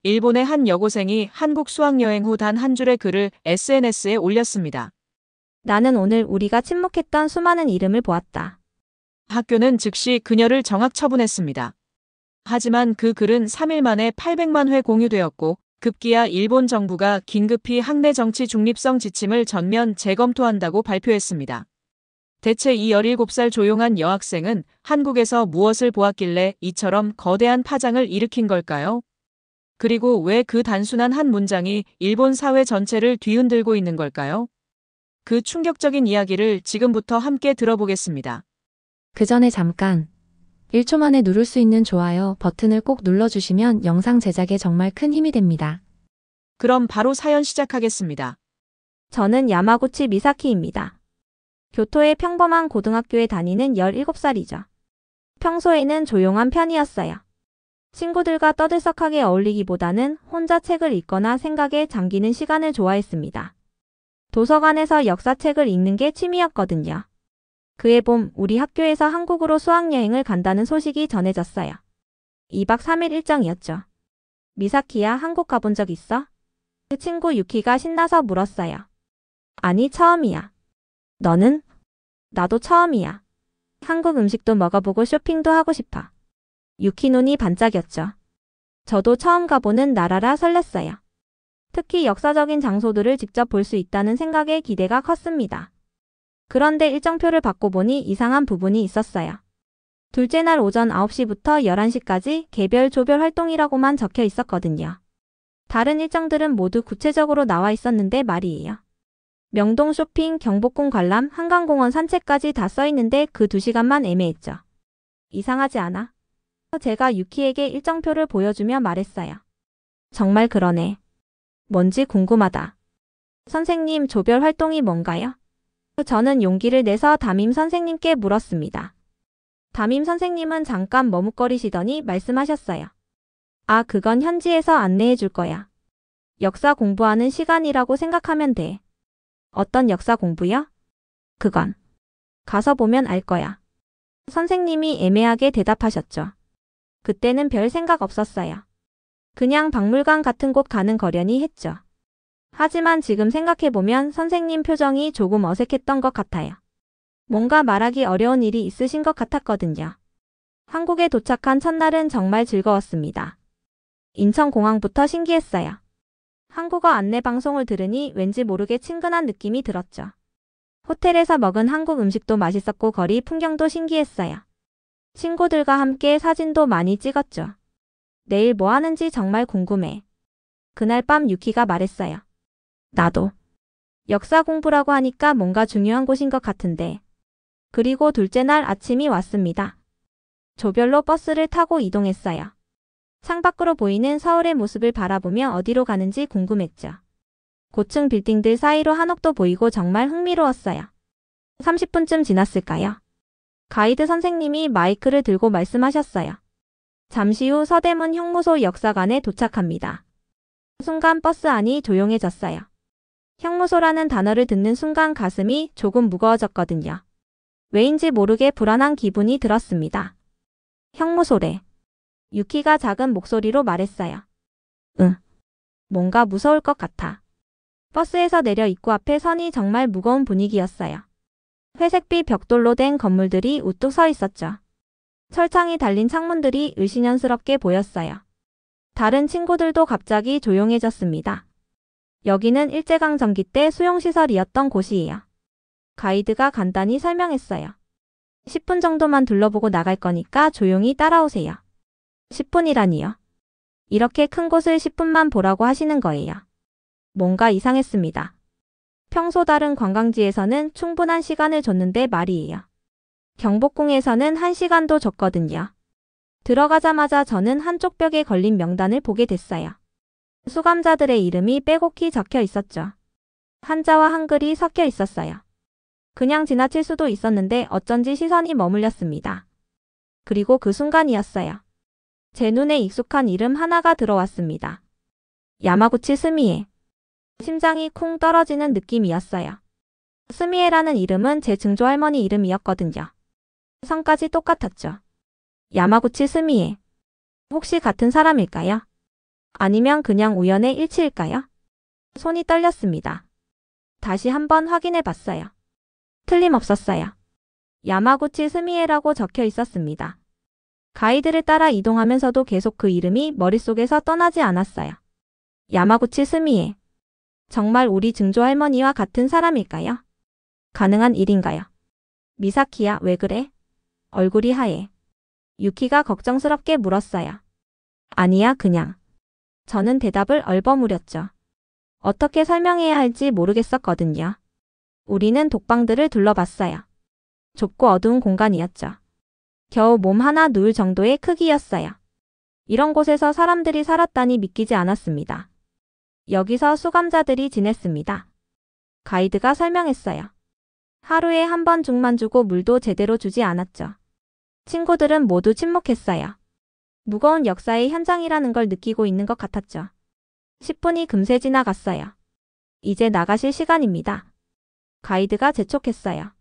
일본의 한 여고생이 한국 수학여행 후 단 한 줄의 글을 SNS에 올렸습니다. 나는 오늘 우리가 침묵했던 수많은 이름을 보았다. 학교는 즉시 그녀를 정학 처분했습니다. 하지만 그 글은 3일 만에 800만 회 공유되었고 급기야 일본 정부가 긴급히 학내 정치 중립성 지침을 전면 재검토한다고 발표했습니다. 대체 이 17살 조용한 여학생은 한국에서 무엇을 보았길래 이처럼 거대한 파장을 일으킨 걸까요? 그리고 왜 그 단순한 한 문장이 일본 사회 전체를 뒤흔들고 있는 걸까요? 그 충격적인 이야기를 지금부터 함께 들어보겠습니다. 그 전에 잠깐 1초 만에 누를 수 있는 좋아요 버튼을 꼭 눌러주시면 영상 제작에 정말 큰 힘이 됩니다. 그럼 바로 사연 시작하겠습니다. 저는 야마구치 미사키입니다. 교토의 평범한 고등학교에 다니는 17살이죠. 평소에는 조용한 편이었어요. 친구들과 떠들썩하게 어울리기보다는 혼자 책을 읽거나 생각에 잠기는 시간을 좋아했습니다. 도서관에서 역사책을 읽는 게 취미였거든요. 그해 봄 우리 학교에서 한국으로 수학여행을 간다는 소식이 전해졌어요. 2박 3일 일정이었죠. 미사키야, 한국 가본 적 있어? 그 친구 유키가 신나서 물었어요. 아니, 처음이야. 너는? 나도 처음이야. 한국 음식도 먹어보고 쇼핑도 하고 싶어. 유키 눈이 반짝였죠. 저도 처음 가보는 나라라 설렜어요. 특히 역사적인 장소들을 직접 볼 수 있다는 생각에 기대가 컸습니다. 그런데 일정표를 받고 보니 이상한 부분이 있었어요. 둘째 날 오전 9시부터 11시까지 개별 조별 활동이라고만 적혀 있었거든요. 다른 일정들은 모두 구체적으로 나와 있었는데 말이에요. 명동 쇼핑, 경복궁 관람, 한강공원 산책까지 다 써있는데 그 2시간만 애매했죠. 이상하지 않아? 제가 유키에게 일정표를 보여주며 말했어요. 정말 그러네. 뭔지 궁금하다. 선생님, 조별 활동이 뭔가요? 저는 용기를 내서 담임 선생님께 물었습니다. 담임 선생님은 잠깐 머뭇거리시더니 말씀하셨어요. 아, 그건 현지에서 안내해 줄 거야. 역사 공부하는 시간이라고 생각하면 돼. 어떤 역사 공부요? 그건 가서 보면 알 거야. 선생님이 애매하게 대답하셨죠. 그때는 별 생각 없었어요. 그냥 박물관 같은 곳 가는 거려니 했죠. 하지만 지금 생각해보면 선생님 표정이 조금 어색했던 것 같아요. 뭔가 말하기 어려운 일이 있으신 것 같았거든요. 한국에 도착한 첫날은 정말 즐거웠습니다. 인천공항부터 신기했어요. 한국어 안내 방송을 들으니 왠지 모르게 친근한 느낌이 들었죠. 호텔에서 먹은 한국 음식도 맛있었고 거리 풍경도 신기했어요. 친구들과 함께 사진도 많이 찍었죠. 내일 뭐 하는지 정말 궁금해. 그날 밤 유키가 말했어요. 나도. 역사 공부라고 하니까 뭔가 중요한 곳인 것 같은데. 그리고 둘째 날 아침이 왔습니다. 조별로 버스를 타고 이동했어요. 창밖으로 보이는 서울의 모습을 바라보며 어디로 가는지 궁금했죠. 고층 빌딩들 사이로 한옥도 보이고 정말 흥미로웠어요. 30분쯤 지났을까요? 가이드 선생님이 마이크를 들고 말씀하셨어요. 잠시 후 서대문 형무소 역사관에 도착합니다. 순간 버스 안이 조용해졌어요. 형무소라는 단어를 듣는 순간 가슴이 조금 무거워졌거든요. 왜인지 모르게 불안한 기분이 들었습니다. 형무소래. 유키가 작은 목소리로 말했어요. 응. 뭔가 무서울 것 같아. 버스에서 내려 입구 앞에 선이 정말 무거운 분위기였어요. 회색빛 벽돌로 된 건물들이 우뚝 서 있었죠. 철창이 달린 창문들이 을씨년스럽게 보였어요. 다른 친구들도 갑자기 조용해졌습니다. 여기는 일제강점기 때 수용시설이었던 곳이에요. 가이드가 간단히 설명했어요. 10분 정도만 둘러보고 나갈 거니까 조용히 따라오세요. 10분이라니요. 이렇게 큰 곳을 10분만 보라고 하시는 거예요. 뭔가 이상했습니다. 평소 다른 관광지에서는 충분한 시간을 줬는데 말이에요. 경복궁에서는 1시간도 줬거든요. 들어가자마자 저는 한쪽 벽에 걸린 명단을 보게 됐어요. 수감자들의 이름이 빼곡히 적혀 있었죠. 한자와 한글이 섞여 있었어요. 그냥 지나칠 수도 있었는데 어쩐지 시선이 머물렸습니다. 그리고 그 순간이었어요. 제 눈에 익숙한 이름 하나가 들어왔습니다. 야마구치 스미에. 심장이 쿵 떨어지는 느낌이었어요. 스미에라는 이름은 제 증조할머니 이름이었거든요. 성까지 똑같았죠. 야마구치 스미에. 혹시 같은 사람일까요? 아니면 그냥 우연의 일치일까요? 손이 떨렸습니다. 다시 한번 확인해 봤어요. 틀림없었어요. 야마구치 스미에라고 적혀 있었습니다. 가이드를 따라 이동하면서도 계속 그 이름이 머릿속에서 떠나지 않았어요. 야마구치 스미에. 정말 우리 증조 할머니와 같은 사람일까요? 가능한 일인가요? 미사키야, 왜 그래? 얼굴이 하얘. 유키가 걱정스럽게 물었어요. 아니야, 그냥. 저는 대답을 얼버무렸죠. 어떻게 설명해야 할지 모르겠었거든요. 우리는 독방들을 둘러봤어요. 좁고 어두운 공간이었죠. 겨우 몸 하나 누울 정도의 크기였어요. 이런 곳에서 사람들이 살았다니 믿기지 않았습니다. 여기서 수감자들이 지냈습니다. 가이드가 설명했어요. 하루에 한 번 죽만 주고 물도 제대로 주지 않았죠. 친구들은 모두 침묵했어요. 무거운 역사의 현장이라는 걸 느끼고 있는 것 같았죠. 10분이 금세 지나갔어요. 이제 나가실 시간입니다. 가이드가 재촉했어요.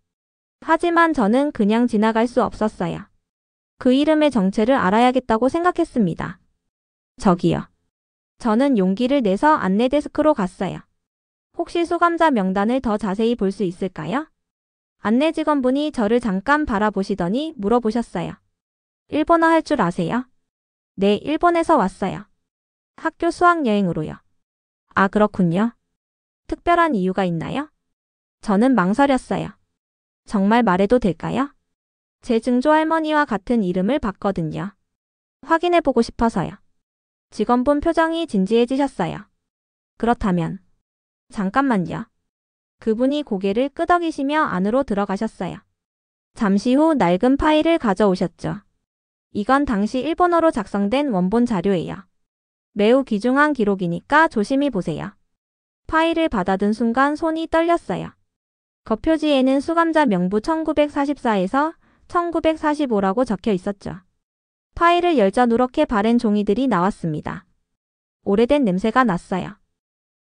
하지만 저는 그냥 지나갈 수 없었어요. 그 이름의 정체를 알아야겠다고 생각했습니다. 저기요. 저는 용기를 내서 안내 데스크로 갔어요. 혹시 수감자 명단을 더 자세히 볼 수 있을까요? 안내 직원분이 저를 잠깐 바라보시더니 물어보셨어요. 일본어 할 줄 아세요? 네, 일본에서 왔어요. 학교 수학여행으로요. 아, 그렇군요. 특별한 이유가 있나요? 저는 망설였어요. 정말 말해도 될까요? 제 증조 할머니와 같은 이름을 봤거든요. 확인해보고 싶어서요. 직원분 표정이 진지해지셨어요. 그렇다면. 잠깐만요. 그분이 고개를 끄덕이시며 안으로 들어가셨어요. 잠시 후 낡은 파일을 가져오셨죠. 이건 당시 일본어로 작성된 원본 자료예요. 매우 귀중한 기록이니까 조심히 보세요. 파일을 받아든 순간 손이 떨렸어요. 겉표지에는 수감자 명부 1944에서 1945라고 적혀 있었죠. 파일을 열자 누렇게 바랜 종이들이 나왔습니다. 오래된 냄새가 났어요.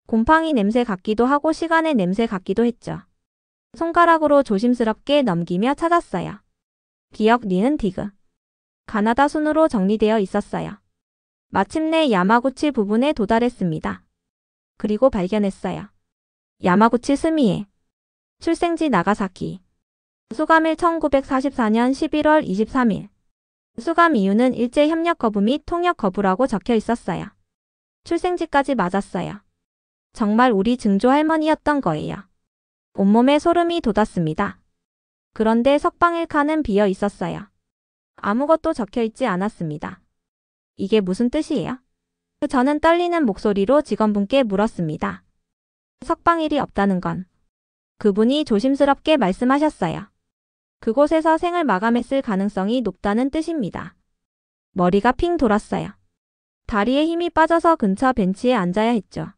곰팡이 냄새 같기도 하고 시간의 냄새 같기도 했죠. 손가락으로 조심스럽게 넘기며 찾았어요. 기억 니은 디그. 가나다 순으로 정리되어 있었어요. 마침내 야마구치 부분에 도달했습니다. 그리고 발견했어요. 야마구치 스미에. 출생지 나가사키. 수감일 1944년 11월 23일. 수감 이유는 일제 협력 거부 및 통역 거부라고 적혀 있었어요. 출생지까지 맞았어요. 정말 우리 증조 할머니였던 거예요. 온몸에 소름이 돋았습니다. 그런데 석방일 칸은 비어 있었어요. 아무것도 적혀 있지 않았습니다. 이게 무슨 뜻이에요? 저는 떨리는 목소리로 직원분께 물었습니다. 석방일이 없다는 건. 그분이 조심스럽게 말씀하셨어요. 그곳에서 생을 마감했을 가능성이 높다는 뜻입니다. 머리가 핑 돌았어요. 다리에 힘이 빠져서 근처 벤치에 앉아야 했죠.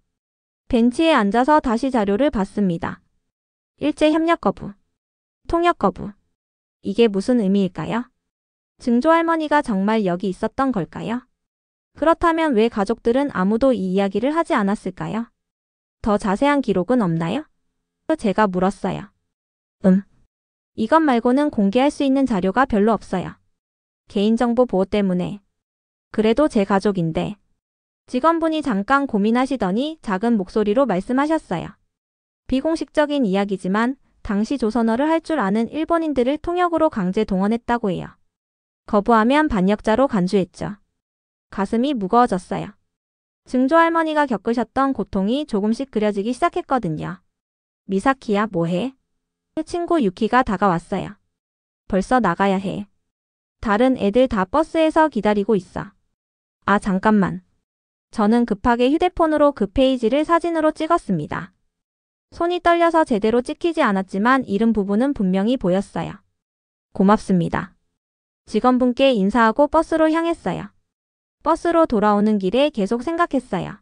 벤치에 앉아서 다시 자료를 봤습니다. 일제 협력 거부, 통역 거부. 이게 무슨 의미일까요? 증조 할머니가 정말 여기 있었던 걸까요? 그렇다면 왜 가족들은 아무도 이 이야기를 하지 않았을까요? 더 자세한 기록은 없나요? 제가 물었어요. 이것 말고는 공개할 수 있는 자료가 별로 없어요. 개인정보 보호 때문에. 그래도 제 가족인데. 직원분이 잠깐 고민하시더니 작은 목소리로 말씀하셨어요. 비공식적인 이야기지만 당시 조선어를 할 줄 아는 일본인들을 통역으로 강제 동원했다고 해요. 거부하면 반역자로 간주했죠. 가슴이 무거워졌어요. 증조 할머니가 겪으셨던 고통이 조금씩 그려지기 시작했거든요. 미사키야, 뭐해? 친구 유키가 다가왔어요. 벌써 나가야 해. 다른 애들 다 버스에서 기다리고 있어. 아, 잠깐만. 저는 급하게 휴대폰으로 그 페이지를 사진으로 찍었습니다. 손이 떨려서 제대로 찍히지 않았지만 이름 부분은 분명히 보였어요. 고맙습니다. 직원분께 인사하고 버스로 향했어요. 버스로 돌아오는 길에 계속 생각했어요.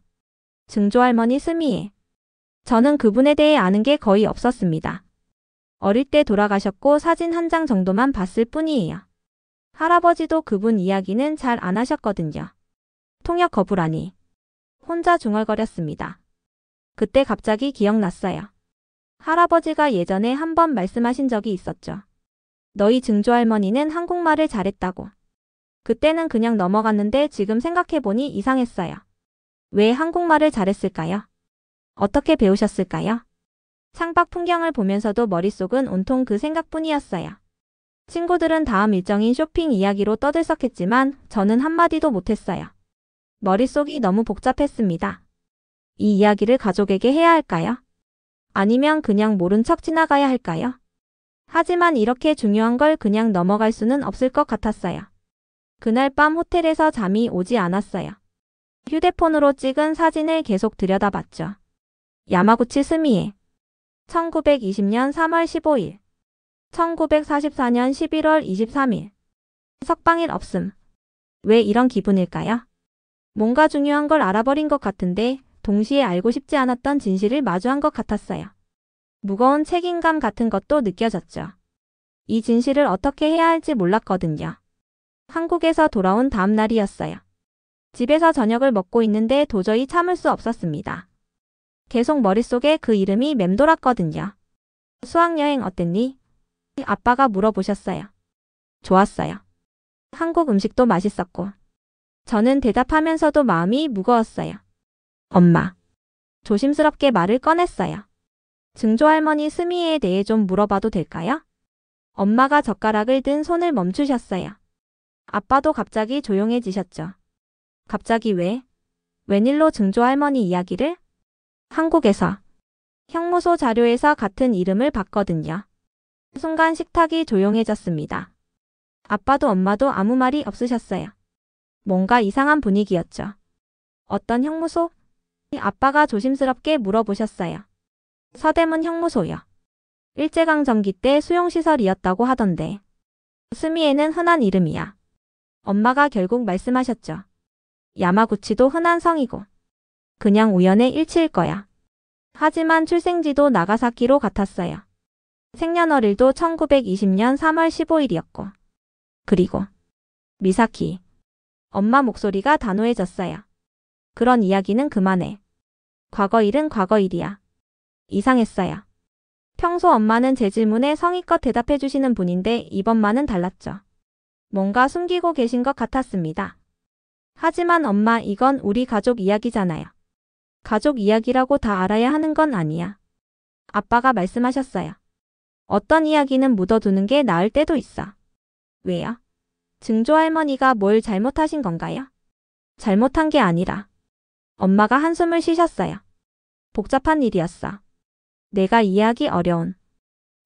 증조 할머니 스미에. 저는 그분에 대해 아는 게 거의 없었습니다. 어릴 때 돌아가셨고 사진 한 장 정도만 봤을 뿐이에요. 할아버지도 그분 이야기는 잘 안 하셨거든요. 통역 거부라니. 혼자 중얼거렸습니다. 그때 갑자기 기억났어요. 할아버지가 예전에 한 번 말씀하신 적이 있었죠. 너희 증조 할머니는 한국말을 잘했다고. 그때는 그냥 넘어갔는데 지금 생각해보니 이상했어요. 왜 한국말을 잘했을까요? 어떻게 배우셨을까요? 창밖 풍경을 보면서도 머릿속은 온통 그 생각뿐이었어요. 친구들은 다음 일정인 쇼핑 이야기로 떠들썩했지만 저는 한마디도 못했어요. 머릿속이 너무 복잡했습니다. 이 이야기를 가족에게 해야 할까요? 아니면 그냥 모른 척 지나가야 할까요? 하지만 이렇게 중요한 걸 그냥 넘어갈 수는 없을 것 같았어요. 그날 밤 호텔에서 잠이 오지 않았어요. 휴대폰으로 찍은 사진을 계속 들여다봤죠. 야마구치 스미에 1920년 3월 15일 1944년 11월 23일 석방일 없음. 왜 이런 기분일까요? 뭔가 중요한 걸 알아버린 것 같은데 동시에 알고 싶지 않았던 진실을 마주한 것 같았어요. 무거운 책임감 같은 것도 느껴졌죠. 이 진실을 어떻게 해야 할지 몰랐거든요. 한국에서 돌아온 다음 날이었어요. 집에서 저녁을 먹고 있는데 도저히 참을 수 없었습니다. 계속 머릿속에 그 이름이 맴돌았거든요. 수학여행 어땠니? 아빠가 물어보셨어요. 좋았어요. 한국 음식도 맛있었고. 저는 대답하면서도 마음이 무거웠어요. 엄마. 조심스럽게 말을 꺼냈어요. 증조할머니 스미에에 대해 좀 물어봐도 될까요? 엄마가 젓가락을 든 손을 멈추셨어요. 아빠도 갑자기 조용해지셨죠. 갑자기 왜? 웬일로 증조할머니 이야기를? 한국에서. 형무소 자료에서 같은 이름을 봤거든요. 순간 식탁이 조용해졌습니다. 아빠도 엄마도 아무 말이 없으셨어요. 뭔가 이상한 분위기였죠. 어떤 형무소? 아빠가 조심스럽게 물어보셨어요. 서대문 형무소요. 일제강점기 때 수용시설이었다고 하던데. 스미에는 흔한 이름이야. 엄마가 결국 말씀하셨죠. 야마구치도 흔한 성이고. 그냥 우연의 일치일 거야. 하지만 출생지도 나가사키로 같았어요. 생년월일도 1920년 3월 15일이었고. 그리고 미사키. 엄마 목소리가 단호해졌어요. 그런 이야기는 그만해. 과거 일은 과거 일이야. 이상했어요. 평소 엄마는 제 질문에 성의껏 대답해 주시는 분인데 이번만은 달랐죠. 뭔가 숨기고 계신 것 같았습니다. 하지만 엄마, 이건 우리 가족 이야기잖아요. 가족 이야기라고 다 알아야 하는 건 아니야. 아빠가 말씀하셨어요. 어떤 이야기는 묻어두는 게 나을 때도 있어. 왜요? 증조할머니가 뭘 잘못하신 건가요? 잘못한 게 아니라. 엄마가 한숨을 쉬셨어요. 복잡한 일이었어. 내가 이해하기 어려운.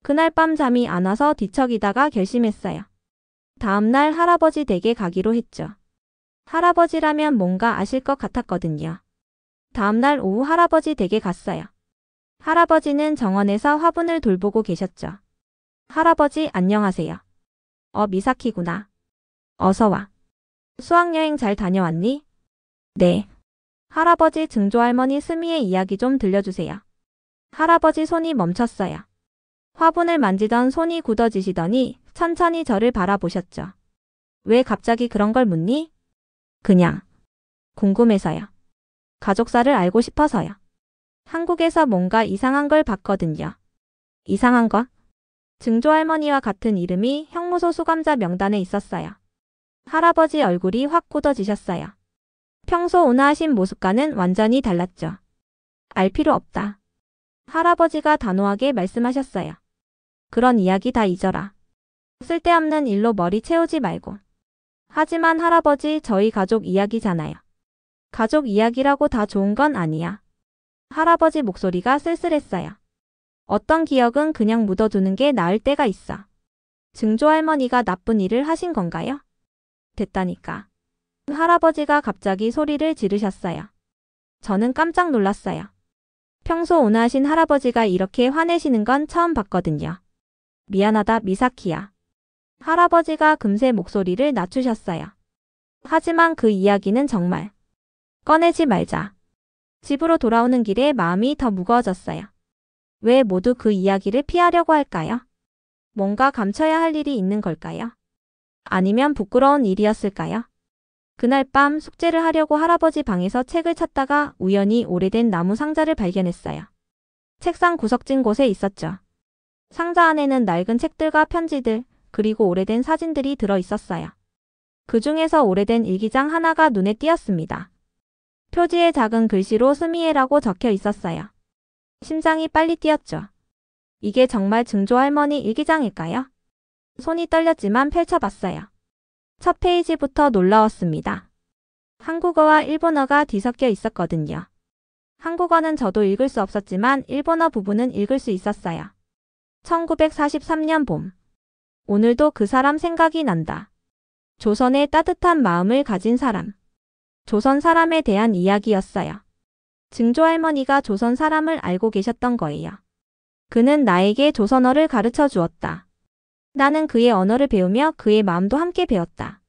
그날 밤 잠이 안 와서 뒤척이다가 결심했어요. 다음날 할아버지 댁에 가기로 했죠. 할아버지라면 뭔가 아실 것 같았거든요. 다음날 오후 할아버지 댁에 갔어요. 할아버지는 정원에서 화분을 돌보고 계셨죠. 할아버지 안녕하세요. 미사키구나. 어서 와. 수학여행 잘 다녀왔니? 네. 할아버지 증조할머니 스미의 이야기 좀 들려주세요. 할아버지 손이 멈췄어요. 화분을 만지던 손이 굳어지시더니 천천히 저를 바라보셨죠. 왜 갑자기 그런 걸 묻니? 그냥 궁금해서요. 가족사를 알고 싶어서요. 한국에서 뭔가 이상한 걸 봤거든요. 이상한 거? 증조할머니와 같은 이름이 형무소 수감자 명단에 있었어요. 할아버지 얼굴이 확 굳어지셨어요. 평소 온화하신 모습과는 완전히 달랐죠. 알 필요 없다. 할아버지가 단호하게 말씀하셨어요. 그런 이야기 다 잊어라. 쓸데없는 일로 머리 채우지 말고. 하지만 할아버지, 저희 가족 이야기잖아요. 가족 이야기라고 다 좋은 건 아니야. 할아버지 목소리가 쓸쓸했어요. 어떤 기억은 그냥 묻어두는 게 나을 때가 있어. 증조할머니가 나쁜 일을 하신 건가요? 됐다니까. 할아버지가 갑자기 소리를 지르셨어요. 저는 깜짝 놀랐어요. 평소 온화하신 할아버지가 이렇게 화내시는 건 처음 봤거든요. 미안하다, 미사키야. 할아버지가 금세 목소리를 낮추셨어요. 하지만 그 이야기는 정말 꺼내지 말자. 집으로 돌아오는 길에 마음이 더 무거워졌어요. 왜 모두 그 이야기를 피하려고 할까요? 뭔가 감춰야 할 일이 있는 걸까요? 아니면 부끄러운 일이었을까요? 그날 밤 숙제를 하려고 할아버지 방에서 책을 찾다가 우연히 오래된 나무 상자를 발견했어요. 책상 구석진 곳에 있었죠. 상자 안에는 낡은 책들과 편지들, 그리고 오래된 사진들이 들어 있었어요. 그 중에서 오래된 일기장 하나가 눈에 띄었습니다. 표지에 작은 글씨로 스미에라고 적혀 있었어요. 심장이 빨리 뛰었죠. 이게 정말 증조 할머니 일기장일까요? 손이 떨렸지만 펼쳐봤어요. 첫 페이지부터 놀라웠습니다. 한국어와 일본어가 뒤섞여 있었거든요. 한국어는 저도 읽을 수 없었지만 일본어 부분은 읽을 수 있었어요. 1943년 봄. 오늘도 그 사람 생각이 난다. 조선의 따뜻한 마음을 가진 사람. 조선 사람에 대한 이야기였어요. 증조 할머니가 조선 사람을 알고 계셨던 거예요. 그는 나에게 조선어를 가르쳐 주었다. 나는 그의 언어를 배우며 그의 마음도 함께 배웠다.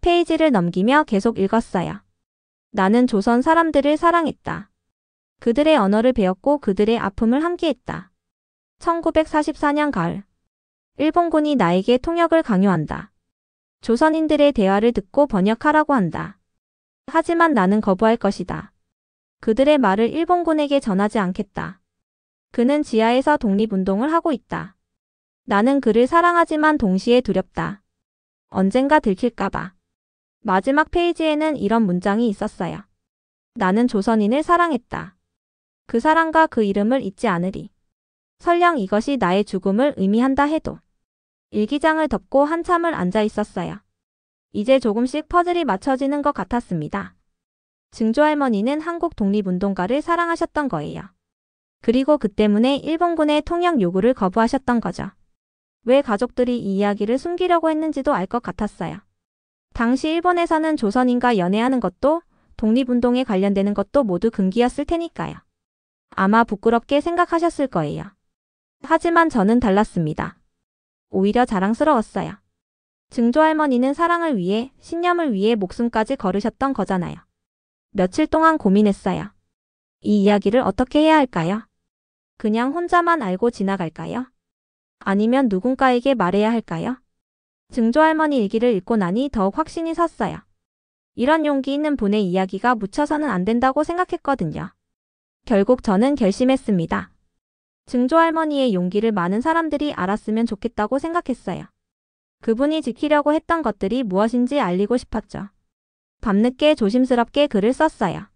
페이지를 넘기며 계속 읽었어요. 나는 조선 사람들을 사랑했다. 그들의 언어를 배웠고 그들의 아픔을 함께했다. 1944년 가을. 일본군이 나에게 통역을 강요한다. 조선인들의 대화를 듣고 번역하라고 한다. 하지만 나는 거부할 것이다. 그들의 말을 일본군에게 전하지 않겠다. 그는 지하에서 독립운동을 하고 있다. 나는 그를 사랑하지만 동시에 두렵다. 언젠가 들킬까봐. 마지막 페이지에는 이런 문장이 있었어요. 나는 조선인을 사랑했다. 그 사랑과 그 이름을 잊지 않으리. 설령 이것이 나의 죽음을 의미한다 해도. 일기장을 덮고 한참을 앉아 있었어요. 이제 조금씩 퍼즐이 맞춰지는 것 같았습니다. 증조 할머니는 한국 독립운동가를 사랑하셨던 거예요. 그리고 그 때문에 일본군의 통역 요구를 거부하셨던 거죠. 왜 가족들이 이 이야기를 숨기려고 했는지도 알 것 같았어요. 당시 일본에서는 조선인과 연애하는 것도 독립운동에 관련되는 것도 모두 금기였을 테니까요. 아마 부끄럽게 생각하셨을 거예요. 하지만 저는 달랐습니다. 오히려 자랑스러웠어요. 증조 할머니는 사랑을 위해, 신념을 위해 목숨까지 걸으셨던 거잖아요. 며칠 동안 고민했어요. 이 이야기를 어떻게 해야 할까요? 그냥 혼자만 알고 지나갈까요? 아니면 누군가에게 말해야 할까요? 증조 할머니 일기를 읽고 나니 더욱 확신이 섰어요. 이런 용기 있는 분의 이야기가 묻혀서는 안 된다고 생각했거든요. 결국 저는 결심했습니다. 증조 할머니의 용기를 많은 사람들이 알았으면 좋겠다고 생각했어요. 그분이 지키려고 했던 것들이 무엇인지 알리고 싶었죠. 밤늦게 조심스럽게 글을 썼어요.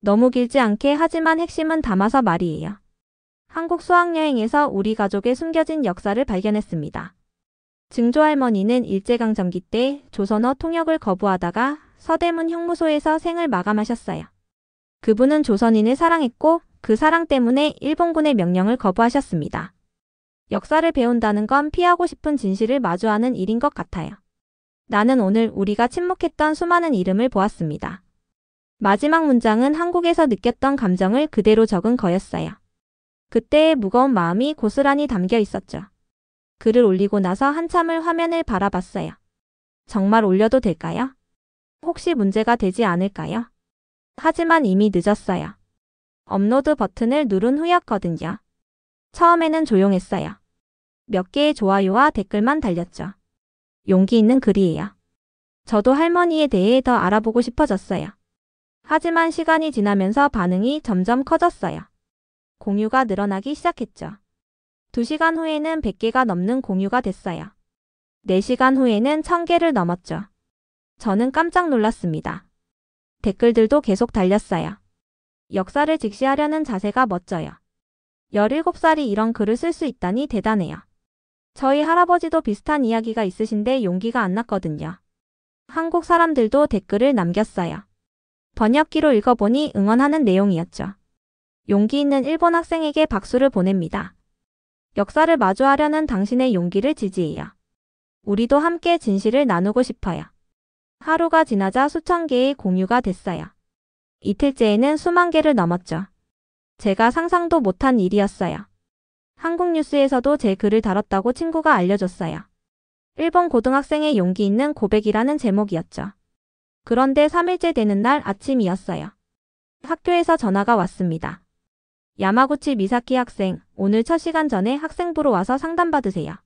너무 길지 않게 하지만 핵심은 담아서 말이에요. 한국 수학여행에서 우리 가족의 숨겨진 역사를 발견했습니다. 증조 할머니는 일제강점기 때 조선어 통역을 거부하다가 서대문 형무소에서 생을 마감하셨어요. 그분은 조선인을 사랑했고 그 사랑 때문에 일본군의 명령을 거부하셨습니다. 역사를 배운다는 건 피하고 싶은 진실을 마주하는 일인 것 같아요. 나는 오늘 우리가 침묵했던 수많은 이름을 보았습니다. 마지막 문장은 한국에서 느꼈던 감정을 그대로 적은 거였어요. 그때의 무거운 마음이 고스란히 담겨 있었죠. 글을 올리고 나서 한참을 화면을 바라봤어요. 정말 올려도 될까요? 혹시 문제가 되지 않을까요? 하지만 이미 늦었어요. 업로드 버튼을 누른 후였거든요. 처음에는 조용했어요. 몇 개의 좋아요와 댓글만 달렸죠. 용기 있는 글이에요. 저도 할머니에 대해 더 알아보고 싶어졌어요. 하지만 시간이 지나면서 반응이 점점 커졌어요. 공유가 늘어나기 시작했죠. 2시간 후에는 100개가 넘는 공유가 됐어요. 4시간 후에는 1000개를 넘었죠. 저는 깜짝 놀랐습니다. 댓글들도 계속 달렸어요. 역사를 직시하려는 자세가 멋져요. 17살이 이런 글을 쓸 수 있다니 대단해요. 저희 할아버지도 비슷한 이야기가 있으신데 용기가 안 났거든요. 한국 사람들도 댓글을 남겼어요. 번역기로 읽어보니 응원하는 내용이었죠. 용기 있는 일본 학생에게 박수를 보냅니다. 역사를 마주하려는 당신의 용기를 지지해요. 우리도 함께 진실을 나누고 싶어요. 하루가 지나자 수천 개의 공유가 됐어요. 이틀째에는 수만 개를 넘었죠. 제가 상상도 못한 일이었어요. 한국 뉴스에서도 제 글을 다뤘다고 친구가 알려줬어요. 일본 고등학생의 용기 있는 고백이라는 제목이었죠. 그런데 3일째 되는 날 아침이었어요. 학교에서 전화가 왔습니다. 야마구치 미사키 학생, 오늘 첫 시간 전에 학생부로 와서 상담받으세요.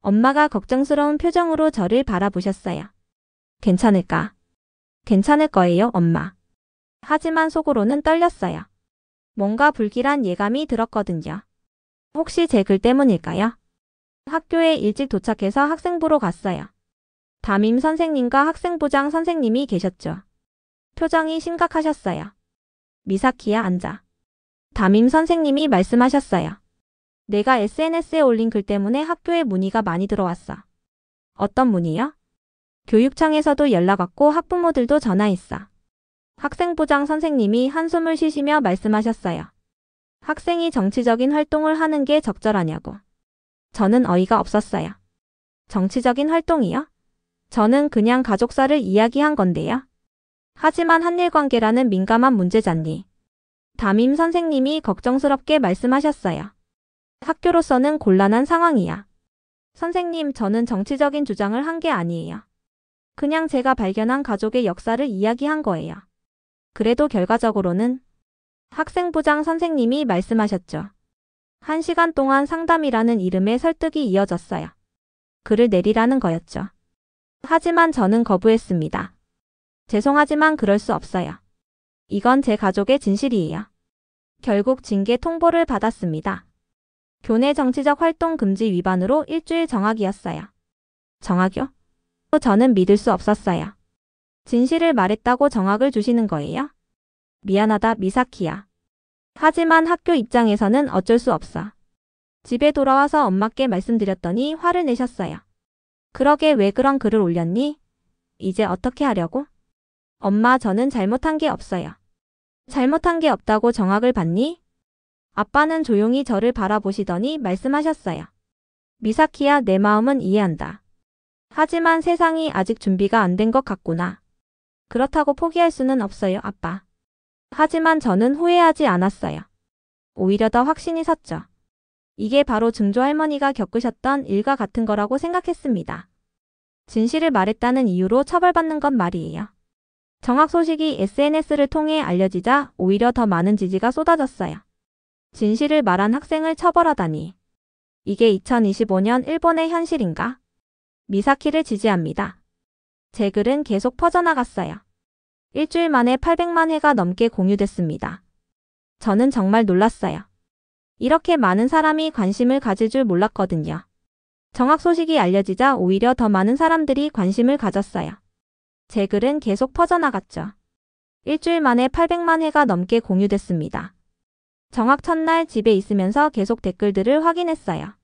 엄마가 걱정스러운 표정으로 저를 바라보셨어요. 괜찮을까? 괜찮을 거예요, 엄마. 하지만 속으로는 떨렸어요. 뭔가 불길한 예감이 들었거든요. 혹시 제 글 때문일까요? 학교에 일찍 도착해서 학생부로 갔어요. 담임 선생님과 학생부장 선생님이 계셨죠. 표정이 심각하셨어요. 미사키야, 앉아. 담임 선생님이 말씀하셨어요. 내가 SNS에 올린 글 때문에 학교에 문의가 많이 들어왔어. 어떤 문의요? 교육청에서도 연락 왔고 학부모들도 전화했어. 학생부장 선생님이 한숨을 쉬시며 말씀하셨어요. 학생이 정치적인 활동을 하는 게 적절하냐고. 저는 어이가 없었어요. 정치적인 활동이요? 저는 그냥 가족사를 이야기한 건데요. 하지만 한일관계라는 민감한 문제잖니. 담임 선생님이 걱정스럽게 말씀하셨어요. 학교로서는 곤란한 상황이야. 선생님, 저는 정치적인 주장을 한 게 아니에요. 그냥 제가 발견한 가족의 역사를 이야기한 거예요. 그래도 결과적으로는 학생부장 선생님이 말씀하셨죠. 1시간 동안 상담이라는 이름의 설득이 이어졌어요. 글을 내리라는 거였죠. 하지만 저는 거부했습니다. 죄송하지만 그럴 수 없어요. 이건 제 가족의 진실이에요. 결국 징계 통보를 받았습니다. 교내 정치적 활동 금지 위반으로 일주일 정학이었어요. 정학요? 저는 믿을 수 없었어요. 진실을 말했다고 정학을 주시는 거예요? 미안하다, 미사키야. 하지만 학교 입장에서는 어쩔 수 없어. 집에 돌아와서 엄마께 말씀드렸더니 화를 내셨어요. 그러게 왜 그런 글을 올렸니? 이제 어떻게 하려고? 엄마, 저는 잘못한 게 없어요. 잘못한 게 없다고 정학을 받니? 아빠는 조용히 저를 바라보시더니 말씀하셨어요. 미사키야, 내 마음은 이해한다. 하지만 세상이 아직 준비가 안 된 것 같구나. 그렇다고 포기할 수는 없어요, 아빠. 하지만 저는 후회하지 않았어요. 오히려 더 확신이 섰죠. 이게 바로 증조 할머니가 겪으셨던 일과 같은 거라고 생각했습니다. 진실을 말했다는 이유로 처벌받는 건 말이에요. 정학 소식이 SNS를 통해 알려지자 오히려 더 많은 지지가 쏟아졌어요. 진실을 말한 학생을 처벌하다니. 이게 2025년 일본의 현실인가? 미사키를 지지합니다. 제 글은 계속 퍼져나갔어요. 일주일 만에 800만 회가 넘게 공유됐습니다. 저는 정말 놀랐어요. 이렇게 많은 사람이 관심을 가질 줄 몰랐거든요. 정학 소식이 알려지자 오히려 더 많은 사람들이 관심을 가졌어요. 제 글은 계속 퍼져나갔죠. 일주일 만에 800만 회가 넘게 공유됐습니다. 정학 첫날 집에 있으면서 계속 댓글들을 확인했어요.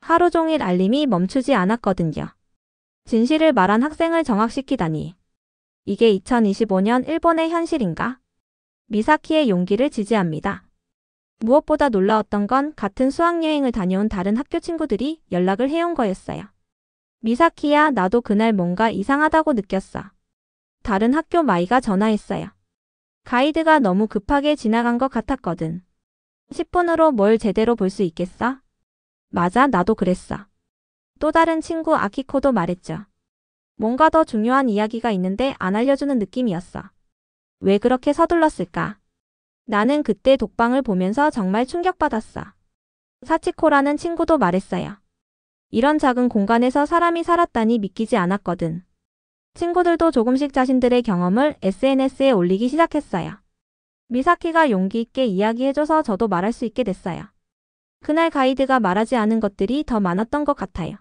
하루 종일 알림이 멈추지 않았거든요. 진실을 말한 학생을 정학시키다니. 이게 2025년 일본의 현실인가? 미사키의 용기를 지지합니다. 무엇보다 놀라웠던 건 같은 수학여행을 다녀온 다른 학교 친구들이 연락을 해온 거였어요. 미사키야, 나도 그날 뭔가 이상하다고 느꼈어. 다른 학교 마이가 전화했어요. 가이드가 너무 급하게 지나간 것 같았거든. 10분으로 뭘 제대로 볼 수 있겠어? 맞아, 나도 그랬어. 또 다른 친구 아키코도 말했죠. 뭔가 더 중요한 이야기가 있는데 안 알려주는 느낌이었어. 왜 그렇게 서둘렀을까? 나는 그때 독방을 보면서 정말 충격받았어. 사치코라는 친구도 말했어요. 이런 작은 공간에서 사람이 살았다니 믿기지 않았거든. 친구들도 조금씩 자신들의 경험을 SNS에 올리기 시작했어요. 미사키가 용기 있게 이야기해줘서 저도 말할 수 있게 됐어요. 그날 가이드가 말하지 않은 것들이 더 많았던 것 같아요.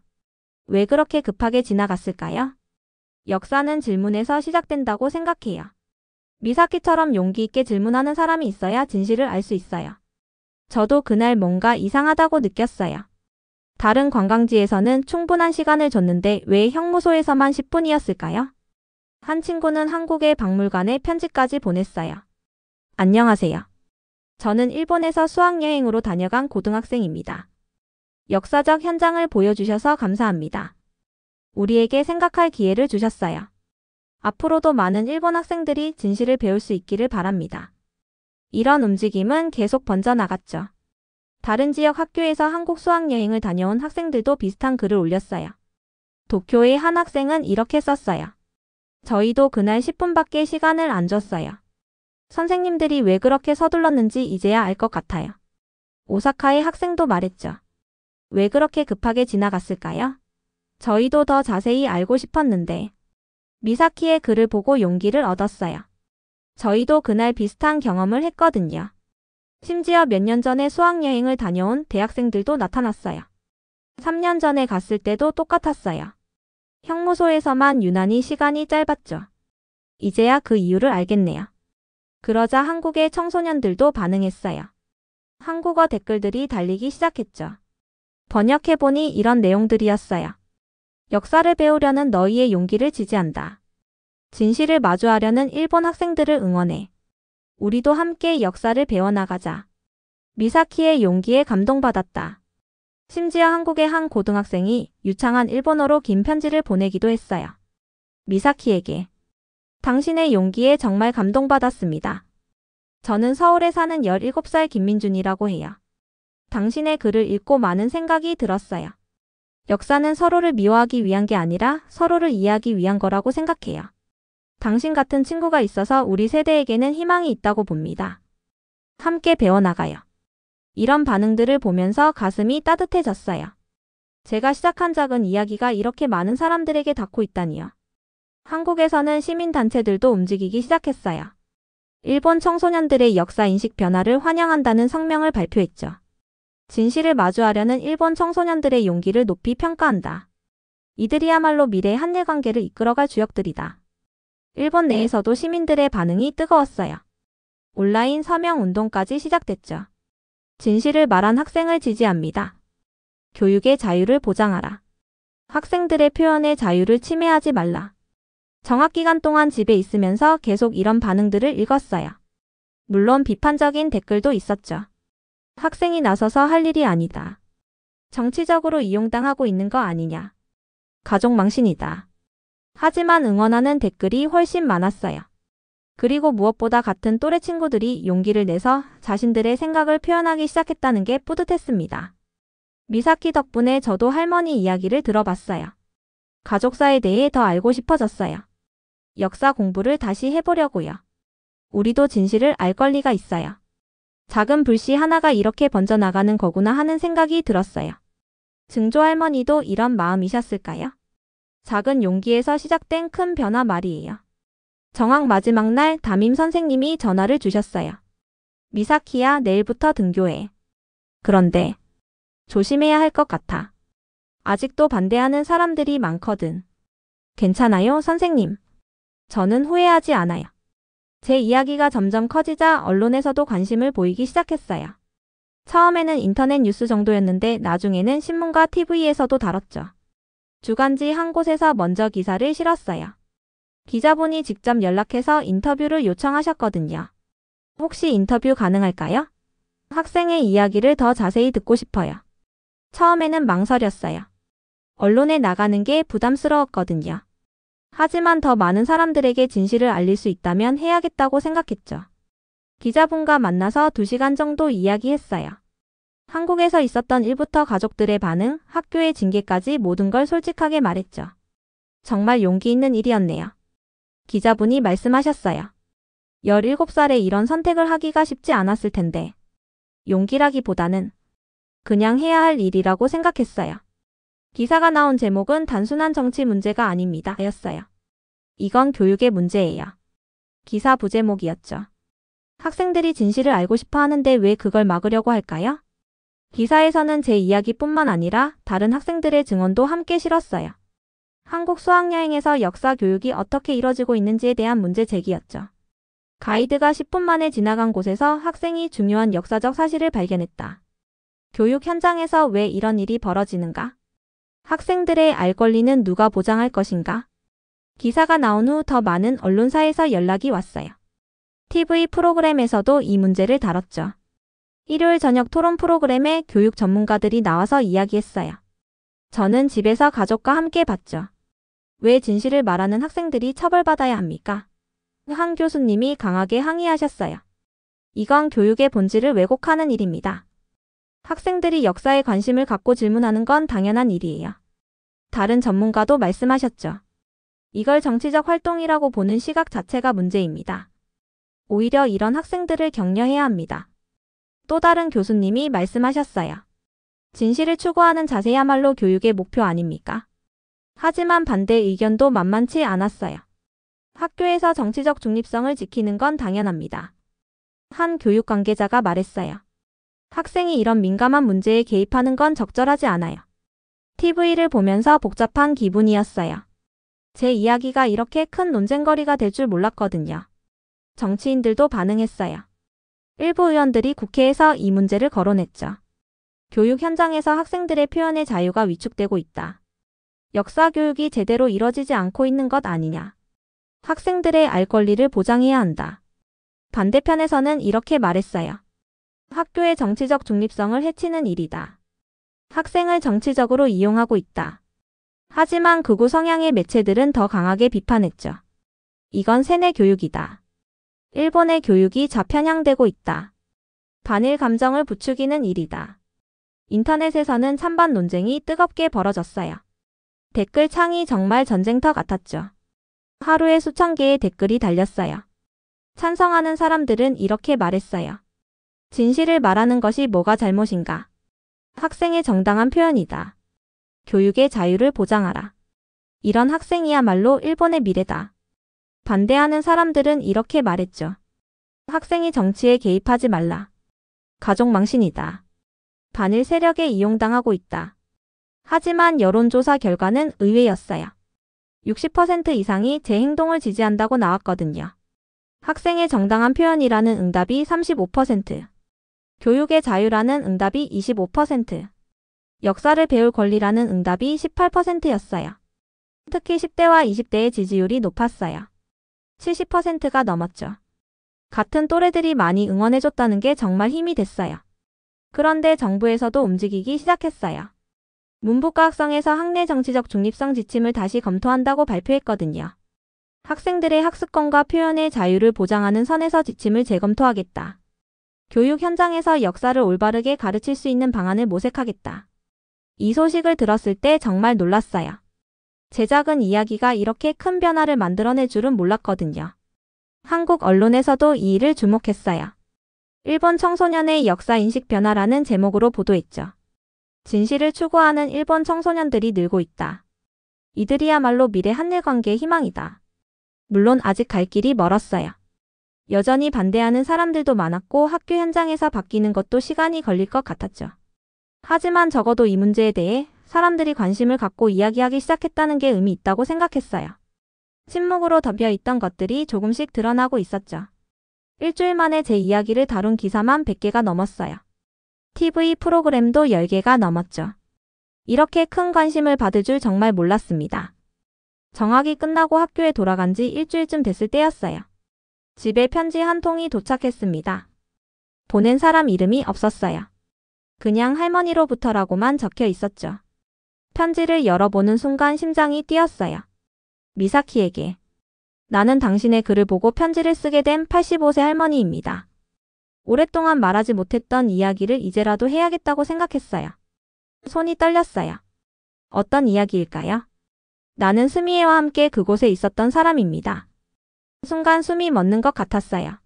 왜 그렇게 급하게 지나갔을까요? 역사는 질문에서 시작된다고 생각해요. 미사키처럼 용기 있게 질문하는 사람이 있어야 진실을 알 수 있어요. 저도 그날 뭔가 이상하다고 느꼈어요. 다른 관광지에서는 충분한 시간을 줬는데 왜 형무소에서만 10분이었을까요? 한 친구는 한국의 박물관에 편지까지 보냈어요. 안녕하세요. 저는 일본에서 수학여행으로 다녀간 고등학생입니다. 역사적 현장을 보여주셔서 감사합니다. 우리에게 생각할 기회를 주셨어요. 앞으로도 많은 일본 학생들이 진실을 배울 수 있기를 바랍니다. 이런 움직임은 계속 번져나갔죠. 다른 지역 학교에서 한국 수학여행을 다녀온 학생들도 비슷한 글을 올렸어요. 도쿄의 한 학생은 이렇게 썼어요. 저희도 그날 10분밖에 시간을 안 줬어요. 선생님들이 왜 그렇게 서둘렀는지 이제야 알 것 같아요. 오사카의 학생도 말했죠. 왜 그렇게 급하게 지나갔을까요? 저희도 더 자세히 알고 싶었는데. 미사키의 글을 보고 용기를 얻었어요. 저희도 그날 비슷한 경험을 했거든요. 심지어 몇 년 전에 수학여행을 다녀온 대학생들도 나타났어요. 3년 전에 갔을 때도 똑같았어요. 형무소에서만 유난히 시간이 짧았죠. 이제야 그 이유를 알겠네요. 그러자 한국의 청소년들도 반응했어요. 한국어 댓글들이 달리기 시작했죠. 번역해보니 이런 내용들이었어요. 역사를 배우려는 너희의 용기를 지지한다. 진실을 마주하려는 일본 학생들을 응원해. 우리도 함께 역사를 배워나가자. 미사키의 용기에 감동받았다. 심지어 한국의 한 고등학생이 유창한 일본어로 긴 편지를 보내기도 했어요. 미사키에게. 당신의 용기에 정말 감동받았습니다. 저는 서울에 사는 17살 김민준이라고 해요. 당신의 글을 읽고 많은 생각이 들었어요. 역사는 서로를 미워하기 위한 게 아니라 서로를 이해하기 위한 거라고 생각해요. 당신 같은 친구가 있어서 우리 세대에게는 희망이 있다고 봅니다. 함께 배워나가요. 이런 반응들을 보면서 가슴이 따뜻해졌어요. 제가 시작한 작은 이야기가 이렇게 많은 사람들에게 닿고 있다니요. 한국에서는 시민단체들도 움직이기 시작했어요. 일본 청소년들의 역사인식 변화를 환영한다는 성명을 발표했죠. 진실을 마주하려는 일본 청소년들의 용기를 높이 평가한다. 이들이야말로 미래의 한일관계를 이끌어갈 주역들이다. 일본 내에서도 시민들의 반응이 뜨거웠어요. 온라인 서명 운동까지 시작됐죠. 진실을 말한 학생을 지지합니다. 교육의 자유를 보장하라. 학생들의 표현의 자유를 침해하지 말라. 정학기간 동안 집에 있으면서 계속 이런 반응들을 읽었어요. 물론 비판적인 댓글도 있었죠. 학생이 나서서 할 일이 아니다. 정치적으로 이용당하고 있는 거 아니냐. 가족 망신이다. 하지만 응원하는 댓글이 훨씬 많았어요. 그리고 무엇보다 같은 또래 친구들이 용기를 내서 자신들의 생각을 표현하기 시작했다는 게 뿌듯했습니다. 미사키 덕분에 저도 할머니 이야기를 들어봤어요. 가족사에 대해 더 알고 싶어졌어요. 역사 공부를 다시 해보려고요. 우리도 진실을 알 권리가 있어요. 작은 불씨 하나가 이렇게 번져나가는 거구나 하는 생각이 들었어요. 증조 할머니도 이런 마음이셨을까요? 작은 용기에서 시작된 큰 변화 말이에요. 정학 마지막 날 담임 선생님이 전화를 주셨어요. 미사키야, 내일부터 등교해. 그런데 조심해야 할 것 같아. 아직도 반대하는 사람들이 많거든. 괜찮아요, 선생님. 저는 후회하지 않아요. 제 이야기가 점점 커지자 언론에서도 관심을 보이기 시작했어요. 처음에는 인터넷 뉴스 정도였는데 나중에는 신문과 TV에서도 다뤘죠. 주간지 한 곳에서 먼저 기사를 실었어요. 기자분이 직접 연락해서 인터뷰를 요청하셨거든요. 혹시 인터뷰 가능할까요? 학생의 이야기를 더 자세히 듣고 싶어요. 처음에는 망설였어요. 언론에 나가는 게 부담스러웠거든요. 하지만 더 많은 사람들에게 진실을 알릴 수 있다면 해야겠다고 생각했죠. 기자분과 만나서 2시간 정도 이야기했어요. 한국에서 있었던 일부터 가족들의 반응, 학교의 징계까지 모든 걸 솔직하게 말했죠. 정말 용기 있는 일이었네요. 기자분이 말씀하셨어요. 17살에 이런 선택을 하기가 쉽지 않았을 텐데. 용기라기보다는 그냥 해야 할 일이라고 생각했어요. 기사가 나온 제목은 단순한 정치 문제가 아닙니다. 였어요. 이건 교육의 문제예요. 기사 부제목이었죠. 학생들이 진실을 알고 싶어 하는데 왜 그걸 막으려고 할까요? 기사에서는 제 이야기뿐만 아니라 다른 학생들의 증언도 함께 실었어요. 한국 수학여행에서 역사 교육이 어떻게 이뤄지고 있는지에 대한 문제 제기였죠. 가이드가 10분 만에 지나간 곳에서 학생이 중요한 역사적 사실을 발견했다. 교육 현장에서 왜 이런 일이 벌어지는가? 학생들의 알 권리는 누가 보장할 것인가? 기사가 나온 후 더 많은 언론사에서 연락이 왔어요. TV 프로그램에서도 이 문제를 다뤘죠. 일요일 저녁 토론 프로그램에 교육 전문가들이 나와서 이야기했어요. 저는 집에서 가족과 함께 봤죠. 왜 진실을 말하는 학생들이 처벌받아야 합니까? 한 교수님이 강하게 항의하셨어요. 이건 교육의 본질을 왜곡하는 일입니다. 학생들이 역사에 관심을 갖고 질문하는 건 당연한 일이에요. 다른 전문가도 말씀하셨죠. 이걸 정치적 활동이라고 보는 시각 자체가 문제입니다. 오히려 이런 학생들을 격려해야 합니다. 또 다른 교수님이 말씀하셨어요. 진실을 추구하는 자세야말로 교육의 목표 아닙니까? 하지만 반대 의견도 만만치 않았어요. 학교에서 정치적 중립성을 지키는 건 당연합니다. 한 교육 관계자가 말했어요. 학생이 이런 민감한 문제에 개입하는 건 적절하지 않아요. TV를 보면서 복잡한 기분이었어요. 제 이야기가 이렇게 큰 논쟁거리가 될 줄 몰랐거든요. 정치인들도 반응했어요. 일부 의원들이 국회에서 이 문제를 거론했죠. 교육 현장에서 학생들의 표현의 자유가 위축되고 있다. 역사 교육이 제대로 이뤄지지 않고 있는 것 아니냐. 학생들의 알 권리를 보장해야 한다. 반대편에서는 이렇게 말했어요. 학교의 정치적 중립성을 해치는 일이다. 학생을 정치적으로 이용하고 있다. 하지만 극우 성향의 매체들은 더 강하게 비판했죠. 이건 세뇌 교육이다. 일본의 교육이 좌편향되고 있다. 반일 감정을 부추기는 일이다. 인터넷에서는 찬반 논쟁이 뜨겁게 벌어졌어요. 댓글 창이 정말 전쟁터 같았죠. 하루에 수천 개의 댓글이 달렸어요. 찬성하는 사람들은 이렇게 말했어요. 진실을 말하는 것이 뭐가 잘못인가? 학생의 정당한 표현이다. 교육의 자유를 보장하라. 이런 학생이야말로 일본의 미래다. 반대하는 사람들은 이렇게 말했죠. 학생이 정치에 개입하지 말라. 가족 망신이다. 반일 세력에 이용당하고 있다. 하지만 여론조사 결과는 의외였어요. 60% 이상이 제 행동을 지지한다고 나왔거든요. 학생의 정당한 표현이라는 응답이 35%, 교육의 자유라는 응답이 25%, 역사를 배울 권리라는 응답이 18%였어요. 특히 10대와 20대의 지지율이 높았어요. 70%가 넘었죠. 같은 또래들이 많이 응원해줬다는 게 정말 힘이 됐어요. 그런데 정부에서도 움직이기 시작했어요. 문부과학성에서 학내 정치적 중립성 지침을 다시 검토한다고 발표했거든요. 학생들의 학습권과 표현의 자유를 보장하는 선에서 지침을 재검토하겠다. 교육 현장에서 역사를 올바르게 가르칠 수 있는 방안을 모색하겠다. 이 소식을 들었을 때 정말 놀랐어요. 제 작은 이야기가 이렇게 큰 변화를 만들어낼 줄은 몰랐거든요. 한국 언론에서도 이 일을 주목했어요. 일본 청소년의 역사인식 변화라는 제목으로 보도했죠. 진실을 추구하는 일본 청소년들이 늘고 있다. 이들이야말로 미래 한일 관계의 희망이다. 물론 아직 갈 길이 멀었어요. 여전히 반대하는 사람들도 많았고 학교 현장에서 바뀌는 것도 시간이 걸릴 것 같았죠. 하지만 적어도 이 문제에 대해 사람들이 관심을 갖고 이야기하기 시작했다는 게 의미 있다고 생각했어요. 침묵으로 덮여있던 것들이 조금씩 드러나고 있었죠. 일주일 만에 제 이야기를 다룬 기사만 100개가 넘었어요. TV 프로그램도 10개가 넘었죠. 이렇게 큰 관심을 받을 줄 정말 몰랐습니다. 정학이 끝나고 학교에 돌아간 지 일주일쯤 됐을 때였어요. 집에 편지 한 통이 도착했습니다. 보낸 사람 이름이 없었어요. 그냥 할머니로부터라고만 적혀 있었죠. 편지를 열어보는 순간 심장이 뛰었어요. 미사키에게. 나는 당신의 글을 보고 편지를 쓰게 된 85세 할머니입니다. 오랫동안 말하지 못했던 이야기를 이제라도 해야겠다고 생각했어요. 손이 떨렸어요. 어떤 이야기일까요? 나는 스미에와 함께 그곳에 있었던 사람입니다. 순간 숨이 멎는 것 같았어요.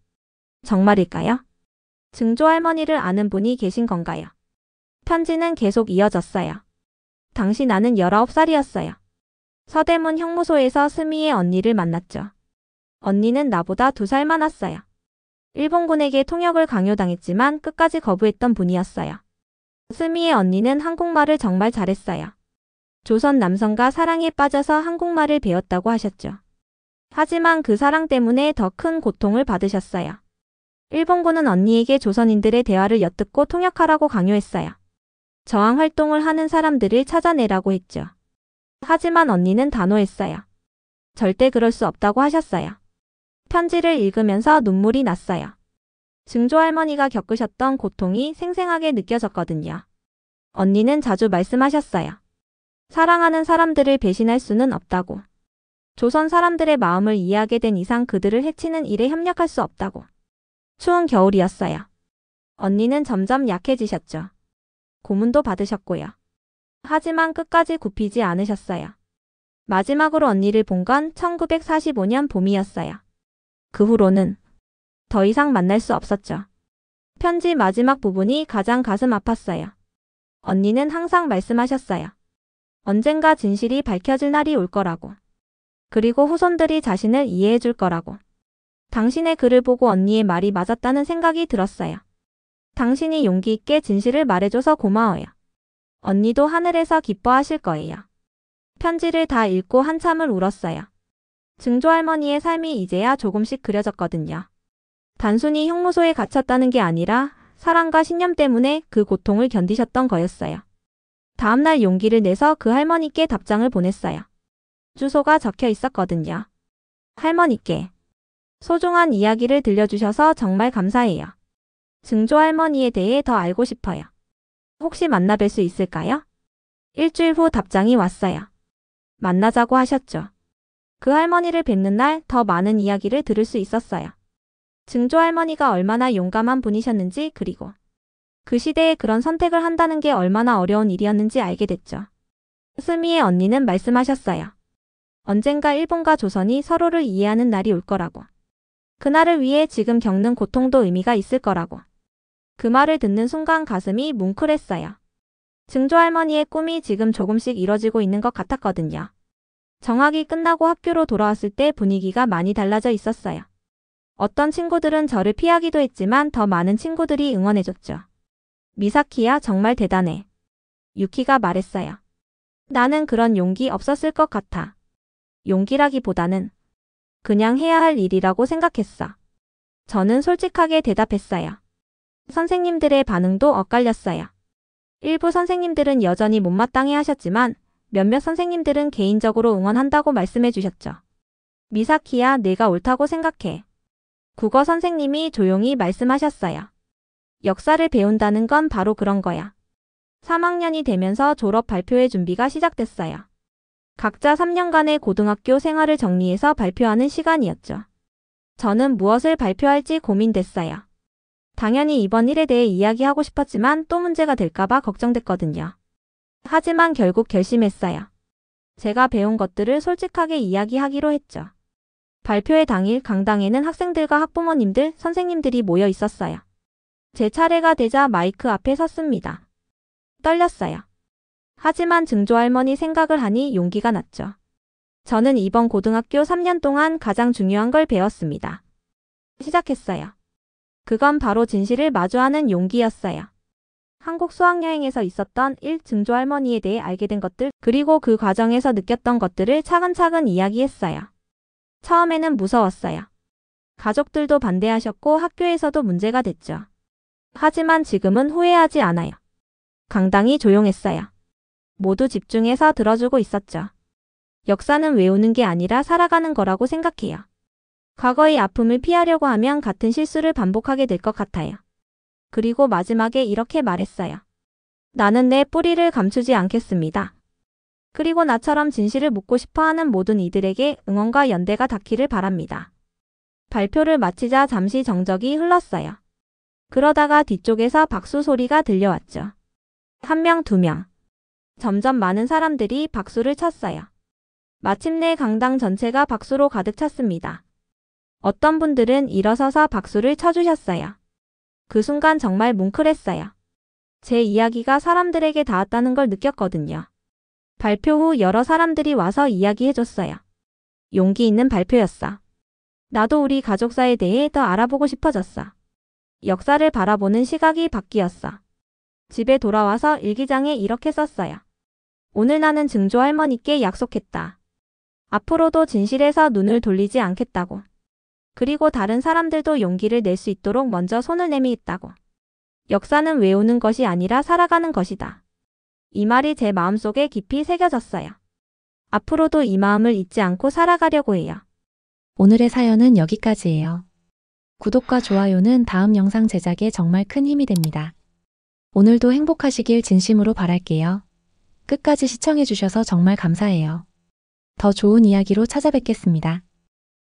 정말일까요? 증조 할머니를 아는 분이 계신 건가요? 편지는 계속 이어졌어요. 당시 나는 19살이었어요. 서대문 형무소에서 스미의 언니를 만났죠. 언니는 나보다 2살 많았어요. 일본군에게 통역을 강요당했지만 끝까지 거부했던 분이었어요. 스미의 언니는 한국말을 정말 잘했어요. 조선 남성과 사랑에 빠져서 한국말을 배웠다고 하셨죠. 하지만 그 사랑 때문에 더 큰 고통을 받으셨어요. 일본군은 언니에게 조선인들의 대화를 엿듣고 통역하라고 강요했어요. 저항 활동을 하는 사람들을 찾아내라고 했죠. 하지만 언니는 단호했어요. 절대 그럴 수 없다고 하셨어요. 편지를 읽으면서 눈물이 났어요. 증조 할머니가 겪으셨던 고통이 생생하게 느껴졌거든요. 언니는 자주 말씀하셨어요. 사랑하는 사람들을 배신할 수는 없다고. 조선 사람들의 마음을 이해하게 된 이상 그들을 해치는 일에 협력할 수 없다고. 추운 겨울이었어요. 언니는 점점 약해지셨죠. 고문도 받으셨고요. 하지만 끝까지 굽히지 않으셨어요. 마지막으로 언니를 본 건 1945년 봄이었어요. 그 후로는 더 이상 만날 수 없었죠. 편지 마지막 부분이 가장 가슴 아팠어요. 언니는 항상 말씀하셨어요. 언젠가 진실이 밝혀질 날이 올 거라고. 그리고 후손들이 자신을 이해해 줄 거라고. 당신의 글을 보고 언니의 말이 맞았다는 생각이 들었어요. 당신이 용기 있게 진실을 말해줘서 고마워요. 언니도 하늘에서 기뻐하실 거예요. 편지를 다 읽고 한참을 울었어요. 증조할머니의 삶이 이제야 조금씩 그려졌거든요. 단순히 형무소에 갇혔다는 게 아니라 사랑과 신념 때문에 그 고통을 견디셨던 거였어요. 다음날 용기를 내서 그 할머니께 답장을 보냈어요. 주소가 적혀 있었거든요. 할머니께 소중한 이야기를 들려주셔서 정말 감사해요. 증조할머니에 대해 더 알고 싶어요. 혹시 만나뵐 수 있을까요? 일주일 후 답장이 왔어요. 만나자고 하셨죠. 그 할머니를 뵙는 날 더 많은 이야기를 들을 수 있었어요. 증조할머니가 얼마나 용감한 분이셨는지, 그리고 그 시대에 그런 선택을 한다는 게 얼마나 어려운 일이었는지 알게 됐죠. 스미의 언니는 말씀하셨어요. 언젠가 일본과 조선이 서로를 이해하는 날이 올 거라고. 그날을 위해 지금 겪는 고통도 의미가 있을 거라고. 그 말을 듣는 순간 가슴이 뭉클했어요. 증조할머니의 꿈이 지금 조금씩 이뤄지고 있는 것 같았거든요. 정학이 끝나고 학교로 돌아왔을 때 분위기가 많이 달라져 있었어요. 어떤 친구들은 저를 피하기도 했지만 더 많은 친구들이 응원해줬죠. 미사키야, 정말 대단해. 유키가 말했어요. 나는 그런 용기 없었을 것 같아. 용기라기보다는 그냥 해야 할 일이라고 생각했어. 저는 솔직하게 대답했어요. 선생님들의 반응도 엇갈렸어요. 일부 선생님들은 여전히 못마땅해 하셨지만 몇몇 선생님들은 개인적으로 응원한다고 말씀해 주셨죠. 미사키야, 내가 옳다고 생각해. 국어 선생님이 조용히 말씀하셨어요. 역사를 배운다는 건 바로 그런 거야. 3학년이 되면서 졸업 발표회 준비가 시작됐어요. 각자 3년간의 고등학교 생활을 정리해서 발표하는 시간이었죠. 저는 무엇을 발표할지 고민됐어요. 당연히 이번 일에 대해 이야기하고 싶었지만 또 문제가 될까봐 걱정됐거든요. 하지만 결국 결심했어요. 제가 배운 것들을 솔직하게 이야기하기로 했죠. 발표회 당일 강당에는 학생들과 학부모님들, 선생님들이 모여 있었어요. 제 차례가 되자 마이크 앞에 섰습니다. 떨렸어요. 하지만 증조할머니 생각을 하니 용기가 났죠. 저는 이번 고등학교 3년 동안 가장 중요한 걸 배웠습니다. 시작했어요. 그건 바로 진실을 마주하는 용기였어요. 한국 수학여행에서 있었던 증조할머니에 대해 알게 된 것들, 그리고 그 과정에서 느꼈던 것들을 차근차근 이야기했어요. 처음에는 무서웠어요. 가족들도 반대하셨고 학교에서도 문제가 됐죠. 하지만 지금은 후회하지 않아요. 강당이 조용했어요. 모두 집중해서 들어주고 있었죠. 역사는 외우는 게 아니라 살아가는 거라고 생각해요. 과거의 아픔을 피하려고 하면 같은 실수를 반복하게 될 것 같아요. 그리고 마지막에 이렇게 말했어요. 나는 내 뿌리를 감추지 않겠습니다. 그리고 나처럼 진실을 묻고 싶어하는 모든 이들에게 응원과 연대가 닿기를 바랍니다. 발표를 마치자 잠시 정적이 흘렀어요. 그러다가 뒤쪽에서 박수 소리가 들려왔죠. 1명, 2명. 점점 많은 사람들이 박수를 쳤어요. 마침내 강당 전체가 박수로 가득 찼습니다. 어떤 분들은 일어서서 박수를 쳐주셨어요. 그 순간 정말 뭉클했어요. 제 이야기가 사람들에게 닿았다는 걸 느꼈거든요. 발표 후 여러 사람들이 와서 이야기해줬어요. 용기 있는 발표였어. 나도 우리 가족사에 대해 더 알아보고 싶어졌어. 역사를 바라보는 시각이 바뀌었어. 집에 돌아와서 일기장에 이렇게 썼어요. 오늘 나는 증조할머니께 약속했다. 앞으로도 진실에서 눈을 돌리지 않겠다고. 그리고 다른 사람들도 용기를 낼 수 있도록 먼저 손을 내밀겠다고. 역사는 외우는 것이 아니라 살아가는 것이다. 이 말이 제 마음속에 깊이 새겨졌어요. 앞으로도 이 마음을 잊지 않고 살아가려고 해요. 오늘의 사연은 여기까지예요. 구독과 좋아요는 다음 영상 제작에 정말 큰 힘이 됩니다. 오늘도 행복하시길 진심으로 바랄게요. 끝까지 시청해주셔서 정말 감사해요. 더 좋은 이야기로 찾아뵙겠습니다.